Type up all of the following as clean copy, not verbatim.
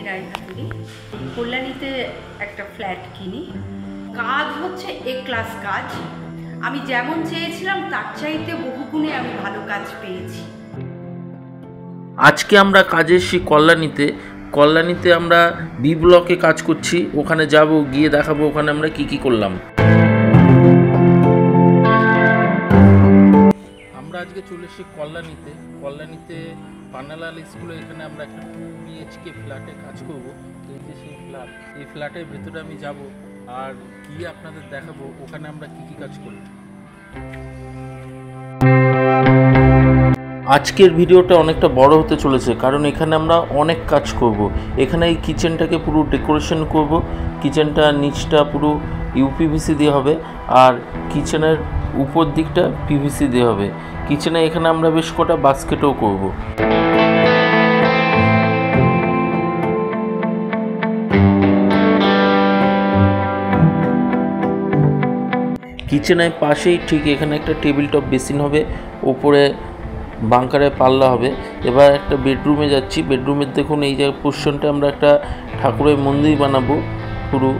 রায়হাতুরি কল্যাণীতে একটা ফ্ল্যাট কিনি। কাজ হচ্ছে এ ক্লাস কাজ। আমি যেমন চেয়েছিলাম তার চাইতে বহুগুণে আমি ভালো কাজ পেয়েছি। আজকে আমরা কাজে এসেছি কল্যাণীতে আমরা বি ব্লকে কাজ করছি। ওখানে যাব, গিয়ে দেখাবো ওখানে আমরা কি করলাম। আমরা আজকে চলে এসেছি কল্যাণীতে পান্নালাল স্কুলে। এখানে আমরা একটা 2 BHK ফ্ল্যাটে কাজ করব। এই যে সেই ফ্ল্যাট, এই ফ্ল্যাটের ভেতরে আমি যাব আর গিয়ে আপনাদের দেখাবো ওখানে আমরা কি কাজ করি। আজকের ভিডিওটা অনেকটা বড় হতে চলেছে, কারণ এখানে আমরা অনেক কাজ করব। এখানে এই কিচেনটাকে পুরো ডেকোরেশন করব। কিচেনটা নিচটা পুরো ইউপিভিসি দিয়ে হবে আর কিচেনের উপর দিকটা পিভিসি দিয়ে হবে। কিচেনে এখানে আমরা বেশ কটা বাস্কেটও করব। কিচেনের পাশেই ঠিক এখানে একটা টেবিল টপ বেসিন হবে, ওপরে বাংকারে পাল্লা হবে। এবার একটা বেডরুমে যাচ্ছি। বেডরুমের দেখুন এই যে পোর্শনটা আমরা একটা ঠাকুরের মন্দির বানাবো পুরো,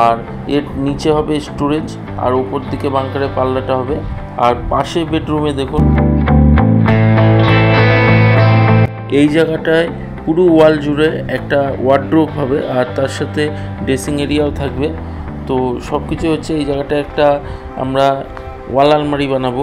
আর এর নিচে হবে স্টোরেজ আর উপর দিকে বাংকারে পাল্লাটা হবে। আর পাশে বেডরুমে দেখুন এই জায়গাটায় পুরো ওয়াল জুড়ে একটা ওয়ার্ড্রোব হবে আর তার সাথে ড্রেসিং এরিয়াও থাকবে। তো সব কিছু হচ্ছে এই জায়গাটায় একটা আমরা ওয়াল আলমারি বানাবো।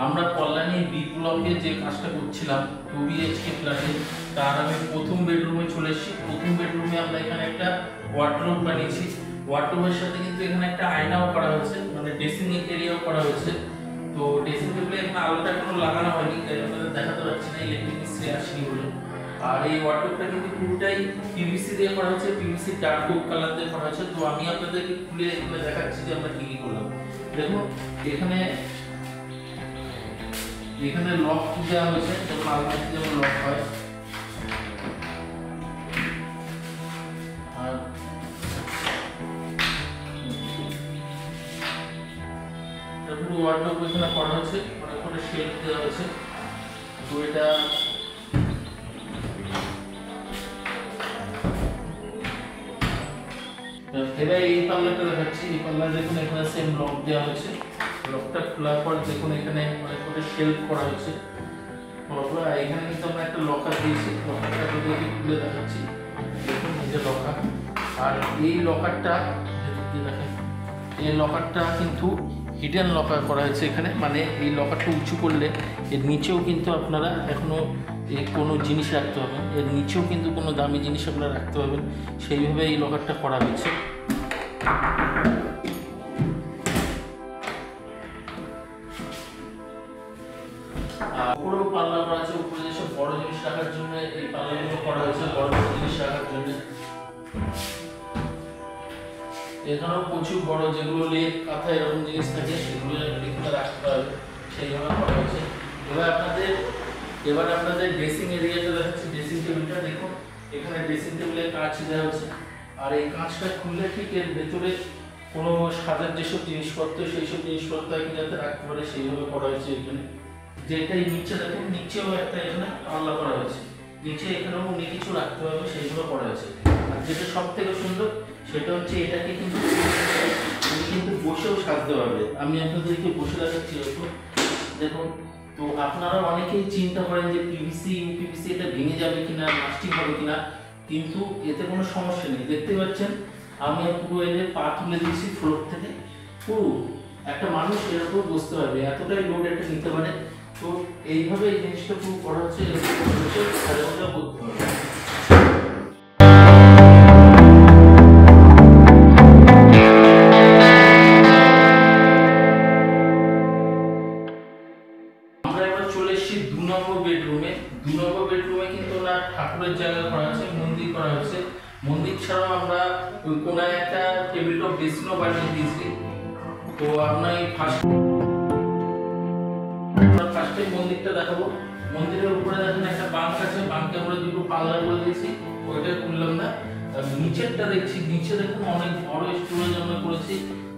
আমরা কল্যাণী বি ব্লকে যে কাজটা করছিলাম 2 BHK ফ্ল্যাটে, তার আমি প্রথম বেডরুমে চলে এসেছি। প্রথম বেডরুমে আমরা এখানে একটা ওয়ার্ড্রোব বানিয়েছি। ওয়ার্ড্রোবের সাথে কিন্তু এখানে একটা আয়নাও করা হয়েছে, মানে ড্রেসিং এরিয়াও করা হয়েছে। তো ড্রেসিং টেবিলে এখানে আলোটা এখনো লাগানো হয়নি, তাই আপনাদের দেখাতে পারছি না, ইলেকট্রিক মিস্ত্রি আসেনি বলে। আর এই ওয়ার্ড্রোবটা কিন্তু পুরোটাই পিভিসি দিয়ে করা হয়েছে, পিভিসি ডার্ক ওক কালার দিয়ে করা হয়েছে। তো আমি আপনাদেরকে খুলে এখানে দেখাচ্ছি যে আমরা কি করলাম। দেখুন এখানে লক দেওয়া হয়েছে, যেমন আলমারিতে যেমন লক হয়। আর পুরো ওয়ার্ডরোব এখানে করা হয়েছে, অনেক করে শেলফ দেওয়া হয়েছে। তো এটা এবার এই পাল্লাটা দেখাচ্ছি। এই পাল্লা দেখুন এখানে সেম লক দেওয়া হয়েছে। লকটা খোলার পর দেখুন এখানে অনেক করে শেলফ করা হয়েছে। এখানে কিন্তু আমরা একটা লকার দিয়েছি। লকারটা আপনাদেরকে খুলে দেখাচ্ছি। দেখুন এই যে লকার, আর এই লকারটা দেখেন, এই লকারটা কিন্তু হিডেন লকার করা হয়েছে এখানে। মানে এই লকারটা উঁচু করলে এর নিচেও কিন্তু আপনারা এখনো কোনো জিনিস রাখতে পারবেন, এর নিচেও কিন্তু কোনো দামি জিনিস আপনারা রাখতে পারবেন, সেইভাবে এই লকারটা করা হয়েছে। আর উপরেও পাল্লা করা আছে, উপরে যেসব বড় জিনিস রাখার জন্য এই পাল্লাগুলো করা হয়েছে, বড় বড় জিনিস রাখার জন্য। এখানেও প্রচুর বড় যেগুলো লেপ কাঁথা এরকম জিনিস থাকে সেগুলো এখানে রাখতে হবে, সেইভাবে করা হয়েছে। এবার আপনাদের ড্রেসিং এরিয়াটা দেখাচ্ছি। ড্রেসিং টেবিলটা দেখুন, এখানে ড্রেসিং টেবিলে কাঁচ দেওয়া হচ্ছে। আর এই কাঁচটা খুললে ঠিক এর ভেতরে কোনো সাজার যেসব জিনিসপত্র সেই সব জিনিসপত্র যাতে রাখতে পারে সেইভাবে করা হয়েছে এখানে। যেটাই নিচে দেখুন, নিচেও একটা এখানে পাল্লা করা হয়েছে, নিচে এখানেও অনেক কিছু রাখতে হবে সেইভাবে করা হয়েছে। আর যেটা সব থেকে সুন্দর সেটা হচ্ছে এটাকে কিন্তু বসেও সাজতে পারবে। আমি আপনাদেরকে বসে দেখাচ্ছি। দেখুন, তো আপনারা অনেকেই চিন্তা করেন যে পিভিসি ইউপিভিসি এটা ভেঙে যাবে কিনা, লাস্টিং হবে কিনা, কিন্তু এতে কোনো সমস্যা নেই। দেখতে পাচ্ছেন আমি পুরো এদের পা তুলে দিয়েছি ফ্লোর থেকে, পুরো একটা মানুষ এর উপর বসতে পারবে, এতটাই লোড এটা নিতে পারে। তো এইভাবে এই জিনিসটা পুরো করা হচ্ছে, করতে হবে। ঠাকুরের জায়গা করা আছে, মন্দির করা হয়েছে। মন্দির ছাড়াও আমরা ওই কোনায় একটা টেবিল টপ বেসিনও বানিয়ে দিয়েছি। তো আপনার এই ফার্স্টে মন্দিরটা দেখাবো। মন্দিরের উপরে দেখেন একটা বাঙ্ক আছে, বাঙ্কে আমরা দুটো পাল্লা করে দিয়েছি। ওইটা খুললাম না। নিচেরটা দেখছি, নিচে দেখুন অনেক বড় স্টোরেজ আমরা করেছি।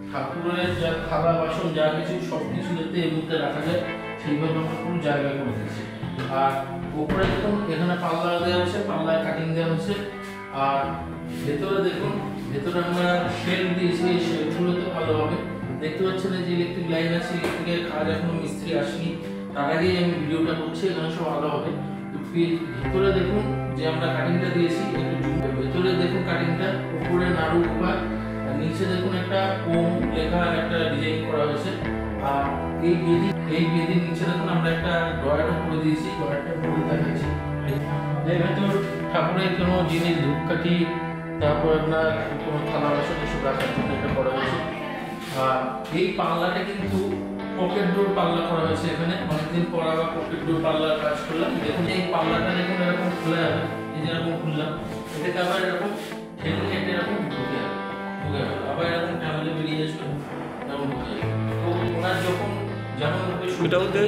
ঠাকুরের যা থালা বাসন যা কিছু সব কিছু যাতে এর মধ্যে রাখা যায় সেইভাবে আমরা পুরো জায়গা করে দিয়েছি। আর উপরে দেখুন এখানে পাল্লা দেওয়া হয়েছে, পাল্লায় কাটিং দেওয়া হচ্ছে। আর ভেতরে দেখুন, ভেতরে আমরা শেল্ফ দিয়েছি, এই শেল্ফগুলোতে ভালো হবে। দেখতে পাচ্ছেন যে ইলেকট্রিক লাইন আছে, ইলেকট্রিকের কাজ এখনো মিস্ত্রি আসেনি, তার আগেই আমি ভিডিওটা করছি, এখানে সব ভালো হবে। তো ভেতরে দেখুন যে আমরা কাটিংটা দিয়েছি, একটু জুম ভেতরে দেখুন কাটিংটা, উপরে নাড়ু উপর, আর নিচে দেখুন একটা ওম লেখা একটা ডিজাইন করা হয়েছে। আর এই বেদির নিচে দেখুন আমরা একটা ড্রয়ারও করে দিয়েছি, ড্রয়ারটা পুরো দেখাচ্ছি। এর ভেতর ঠাকুরের কোনো জিনিস ধূপকাঠি, তারপর আপনার কোনো থালা বাসন এসব রাখার জন্য এটা করা হয়েছে। আর এই পাল্লাটা কিন্তু পকেট ডোর পাল্লা করা হয়েছে। এখানে অনেকদিন পর আবার পকেট ডোর পাল্লার কাজ করলাম। দেখুন এই পাল্লাটা দেখুন এরকম খোলা যাবে, এই যেরকম খুললাম, এটাকে আবার এরকম ঠেলে এটা এরকম ঢুকে যাবে, আবার এরকম টানলে বেরিয়ে আসবে, এরকম ঢুকে যাবে। তো ওনার যখন যেমন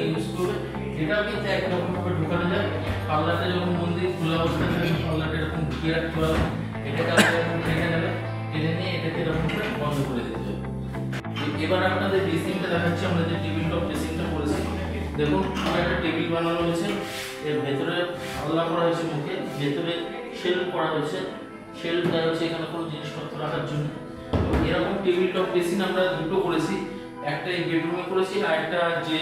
ইউজ করবে এটাও কিন্তু একরকম ভাবে ঢুকানো যায়। পাল্লাটা যখন মন্দির খোলা অবস্থায় থাকে পাল্লাটা এরকম ঢুকিয়ে রাখতে হবে, এটাকে আবার এরকম টেনে নেবে, টেনে নিয়ে এটাকে এরকম করে বন্ধ করে দিতে হবে। এবার আপনাদের ড্রেসিংটা দেখাচ্ছি, আমরা যে টেবিল টপ ড্রেসিংটা করেছি। দেখুন একটা টেবিল বানানো হয়েছে, এর ভেতরে পাল্লা করা হয়েছে, মুখে ভেতরে শেলফ করা হয়েছে, শেলফ দেওয়া হচ্ছে এখানে কোনো জিনিসপত্র রাখার জন্য। তো এরকম টেবিল টপ ড্রেসিং আমরা দুটো করেছি, একটা এই বেডরুমে করেছি, আর একটা যে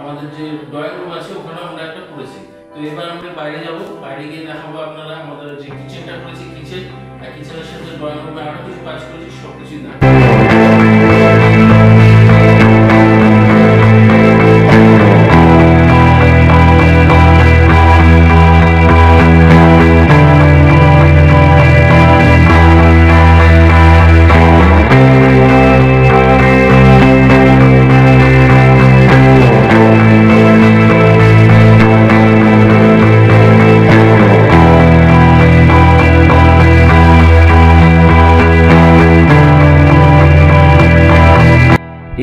আমাদের যে ড্রয়িং রুম আছে ওখানে আমরা একটা করেছি। তো এবার আমরা বাইরে যাব, বাইরে গিয়ে দেখাবো আপনারা আমাদের যে কিচেনটা করেছি, কিচেন আর কিচেনের সাথে ড্রয়িং রুমে আরো কিছু কাজ করেছি, সব কিছুই দেখাবো।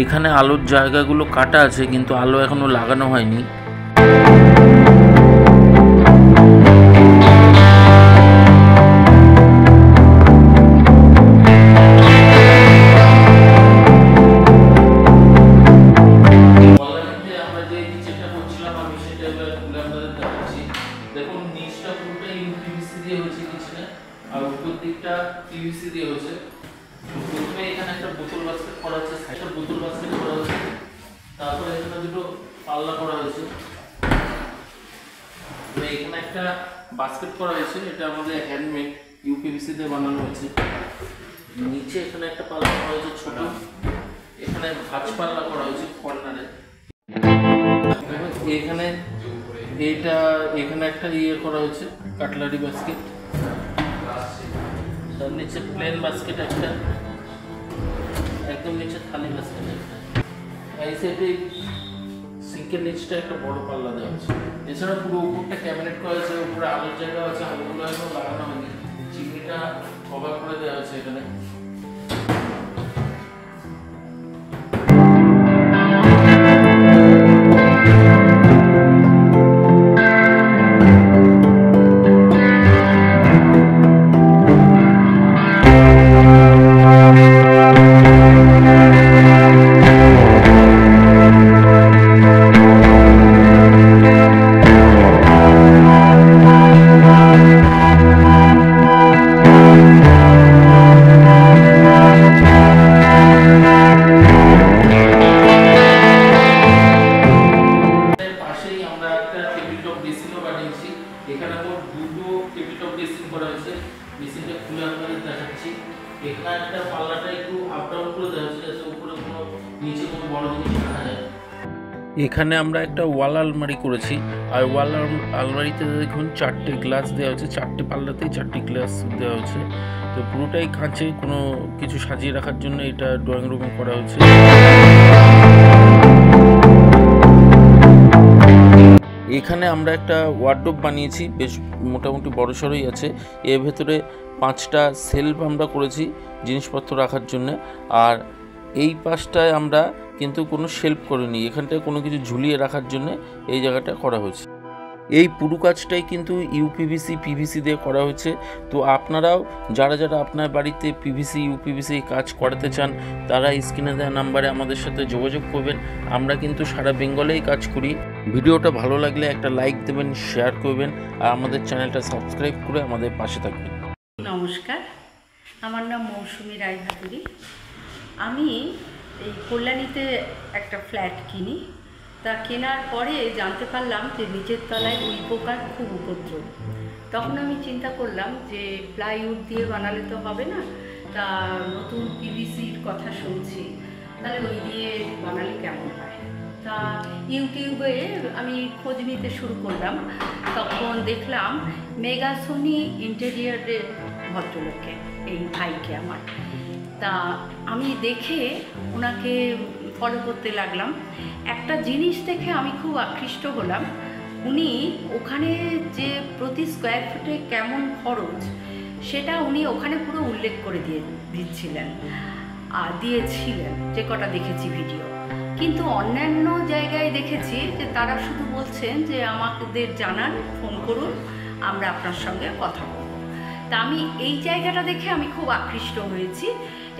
এখানে আলোর জায়গাগুলো কাটা আছে কিন্তু আলো এখনো লাগানো হয়নি। দেখুন নিচটা পুরোটাই ইউপিভিসি দিয়ে হয়েছে কিচেনে, আর উপর দিকটা পিভিসি দিয়ে হয়েছে। প্রথমে এখানে একটা বোতল বাস্কেট করা হচ্ছে, একটা বোতল বাস্কেট করা হচ্ছে, তারপরে এখানে দুটো পাল্লা করা হয়েছে, এখানে একটা বাস্কেট করা হয়েছে, এটা আমাদের হ্যান্ডমেড ইউপিভিসি দিয়ে বানানো হয়েছে। নিচে এখানে একটা পাল্লা করা হয়েছে ছোট, এখানে ভাঁজ পাল্লা করা হয়েছে কর্নারে। এখানে এইটা এখানে একটা ইয়ে করা হয়েছে কাটলারি বাস্কেট, তার নিচে প্লেন বাস্কেট একটা, একদম নিচে থালি বাস্কেট একটা, এই সাইডে সিঙ্কের নিচটা একটা বড় পাল্লা দেওয়া আছে। এছাড়া পুরো উপরটা ক্যাবিনেট করা আছে, উপরে আলোর জায়গা আছে, আলোগুলো এখন লাগানো হয়নি, চিমনিটা কভার করে দেওয়া আছে এখানে। এখানে মোট দুটো টেবিল টপ ড্রেসিং করা হয়েছে, মেশিনটা খুলে আপনাদের দেখাচ্ছি। এখানে একটা পাল্লাটা একটু আপ ডাউন করে দেওয়া হয়েছে যাতে উপরে কোনো নিচে কোনো বড় জিনিস রাখা যায়। এখানে আমরা একটা ওয়াল আলমারি করেছি, আর ওয়াল আলমারিতে দেখুন 4টে গ্লাস দেওয়া হয়েছে, 4টে পাল্লাতেই 4টে গ্লাস দেওয়া হয়েছে। তো পুরোটাই কাঁচে, কোনো কিছু সাজিয়ে রাখার জন্য এটা ড্রয়িং রুমে করা হয়েছে। এখানে আমরা একটা ওয়ার্ডরোব বানিয়েছি, বেশ মোটামুটি বড়সড়ই আছে। এর ভেতরে 5টা সেলফ আমরা করেছি জিনিসপত্র রাখার জন্য। আর এই পাশটায় আমরা কিন্তু কোনো শেলফ করিনি, এখানটায় কোনো কিছু ঝুলিয়ে রাখার জন্য এই জায়গাটা করা হয়েছে। এই পুরো কাজটাই কিন্তু ইউপিভিসি পিভিসি দিয়ে করা হয়েছে। তো আপনারাও যারা যারা আপনার বাড়িতে পিভিসি ইউপিভিসি কাজ করাতে চান তারা স্ক্রিনে দেওয়া নাম্বারে আমাদের সাথে যোগাযোগ করবেন। আমরা কিন্তু সারা বেঙ্গলেই কাজ করি। ভিডিওটা ভালো লাগলে একটা লাইক দেবেন, শেয়ার করবেন আর আমাদের চ্যানেলটা সাবস্ক্রাইব করে আমাদের পাশে থাকবেন। নমস্কার, আমার নাম মৌসুমী রায়ভাতুরি। আমি এই কল্যাণীতে একটা ফ্ল্যাট কিনি। তা কেনার পরে জানতে পারলাম যে নিচের তলায় উই পোকার খুব উপদ্রব। তখন আমি চিন্তা করলাম যে প্লাইউড দিয়ে বানালে তো হবে না, তা নতুন পিভিসির কথা শুনছি, তাহলে ওই দিয়ে বানালে কেমন হয়। তা ইউটিউবে আমি খোঁজ নিতে শুরু করলাম। তখন দেখলাম মেগাসোনি ইন্টেরিয়ারের ভদ্রলোককে, এই ভাইকে আমার। তা আমি দেখে ওনাকে ফলো করতে লাগলাম। একটা জিনিস দেখে আমি খুব আকৃষ্ট হলাম। উনি ওখানে যে প্রতি স্কোয়ার ফুটে কেমন খরচ সেটা উনি ওখানে পুরো উল্লেখ করে দিয়েছিলেন যে কটা দেখেছি ভিডিও। কিন্তু অন্যান্য জায়গায় দেখেছি যে তারা শুধু বলছেন যে আমাদের জানান, ফোন করুন, আমরা আপনার সঙ্গে কথা বলব। তা আমি এই জায়গাটা দেখে আমি খুব আকৃষ্ট হয়েছি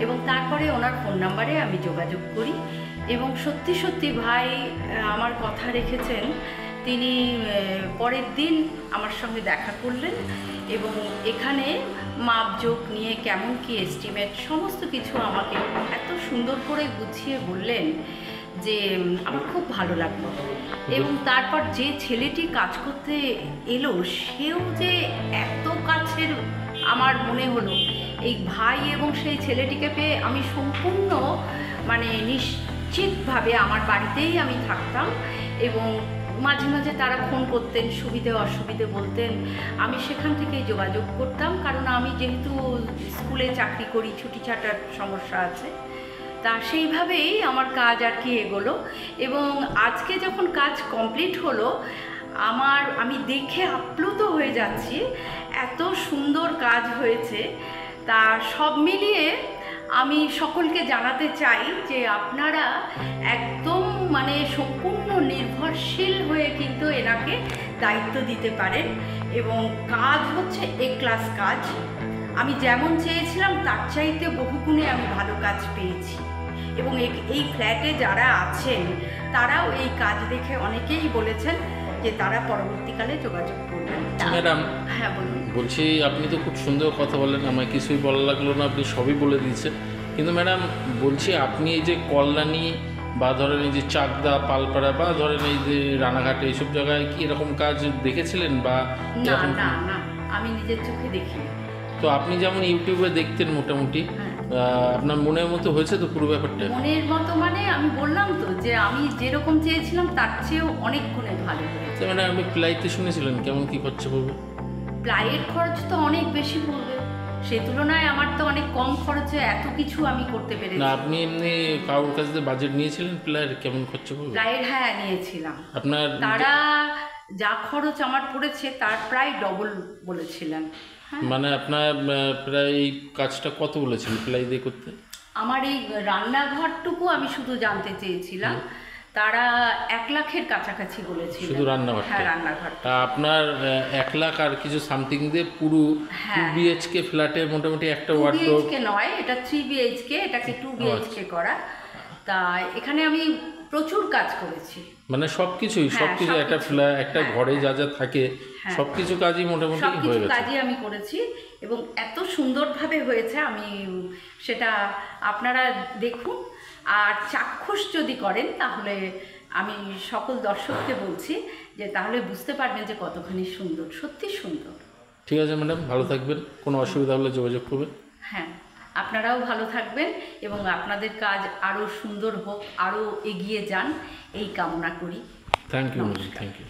এবং তারপরে ওনার ফোন নাম্বারে আমি যোগাযোগ করি এবং সত্যি সত্যি ভাই আমার কথা রেখেছেন। তিনি পরের দিন আমার সঙ্গে দেখা করলেন এবং এখানে মাপজোক নিয়ে কেমন কি এস্টিমেট সমস্ত কিছু আমাকে এত সুন্দর করে গুছিয়ে বললেন যে আমার খুব ভালো লাগলো। এবং তারপর যে ছেলেটি কাজ করতে এলো সেও যে এত কাছের আমার মনে হলো এই ভাই এবং সেই ছেলেটিকে পেয়ে আমি সম্পূর্ণ নিশ্চিতভাবে আমার বাড়িতেই আমি থাকতাম এবং মাঝে মাঝে তারা ফোন করতেন, সুবিধে অসুবিধে বলতেন, আমি সেখান থেকেই যোগাযোগ করতাম। কারণ আমি যেহেতু স্কুলে চাকরি করি, ছুটি ছাটার সমস্যা আছে, তা সেইভাবেই আমার কাজ আর কি এগোলো। এবং আজকে যখন কাজ কমপ্লিট হলো আমি দেখে আপ্লুত হয়ে যাচ্ছি, এত সুন্দর কাজ হয়েছে। তা সব মিলিয়ে আমি সকলকে জানাতে চাই যে আপনারা একদম সম্পূর্ণ নির্ভরশীল হয়ে কিন্তু এনাকে দায়িত্ব দিতে পারেন। এবং কাজ হচ্ছে এ ক্লাস কাজ। আমি যেমন চেয়েছিলাম তার চাইতে বহুগুণে আমি ভালো কাজ পেয়েছি। এবং এই ফ্ল্যাটে যারা আছেন তারাও এই কাজ দেখে অনেকেই বলেছেন যে তারা পরবর্তীকালে যোগাযোগ করবেন। ম্যাডাম, হ্যাঁ বলুন। বলছি আপনি তো খুব সুন্দর কথা বলেন, আমায় কিছুই বলা লাগলো না, আপনি সবই বলে দিয়েছেন। কিন্তু ম্যাডাম বলছি, আপনি এই যে কল্যাণী বা ধরেন এই যে চাকদা, পালপাড়া বা ধরেন এই যে রানাঘাটে এইসব জায়গায় কি এরকম কাজ দেখেছিলেন বা না না না, আমি নিজের চোখে দেখিনি। তো আপনি যেমন ইউটিউবে দেখতেন মোটামুটি, আপনার মনের মতো হয়েছে তো পুরো ব্যাপারটা? মনের মতো আমি বললাম তো যে আমি যেরকম চেয়েছিলাম তার চেয়েও অনেক গুণে ভালো হয়েছে। মানে আপনি প্লাইতে শুনেছিলেন কেমন কি খরচা পড়বে? প্লাইয়ের খরচ তো অনেক বেশি পড়বে, সেই তুলনায় আমার তো অনেক কম খরচে এত কিছু আমি করতে পেরেছি। না, আপনি এমনি কারোর কাছ থেকে বাজেট নিয়েছিলেন প্লাইয়ের কেমন খরচা পড়বে? প্লাইয়ের হ্যাঁ নিয়েছিলাম। আপনার তারা যা খরচ আমার পড়েছে তার প্রায় ডবল বলেছিলেন। মানে আপনার প্রায় এই কাজটা কত বলেছিল প্লাই দিয়ে করতে? আমার এই রান্নাঘরটুকু আমি শুধু জানতে চেয়েছিলাম, তারা 1 লাখের কাছাকাছি বলেছিল শুধু রান্নাঘর। হ্যাঁ, রান্নাঘরটা। আপনার 1 লাখ আর কিছু সামথিং দিয়ে পুরো 2 বিএইচকে ফ্ল্যাটে মোটামুটি একটা ওয়ার্ডরোব নয়, এটা 3 বিএইচকে, এটাকে 2 বিএইচকে করা। তা এখানে আমি প্রচুর কাজ করেছি, মানে সবকিছু একটা ফ্ল্যাট, একটা ঘরে যা যা থাকে সবকিছু কাজই মোটামুটি হয়ে গেছে। কাজই আমি করেছি এবং এত সুন্দরভাবে হয়েছে, আমি সেটা আপনারা দেখুন। আর চাক্ষুষ যদি করেন তাহলে আমি সকল দর্শককে বলছি যে তাহলে বুঝতে পারবেন যে কতখানি সুন্দর, সত্যি সুন্দর। ঠিক আছে ম্যাডাম, ভালো থাকবেন, কোনো অসুবিধা হলে যোগাযোগ করবেন। হ্যাঁ, আপনারাও ভালো থাকবেন এবং আপনাদের কাজ আরও সুন্দর হোক, আরও এগিয়ে যান এই কামনা করি। Thank you madam, thank you.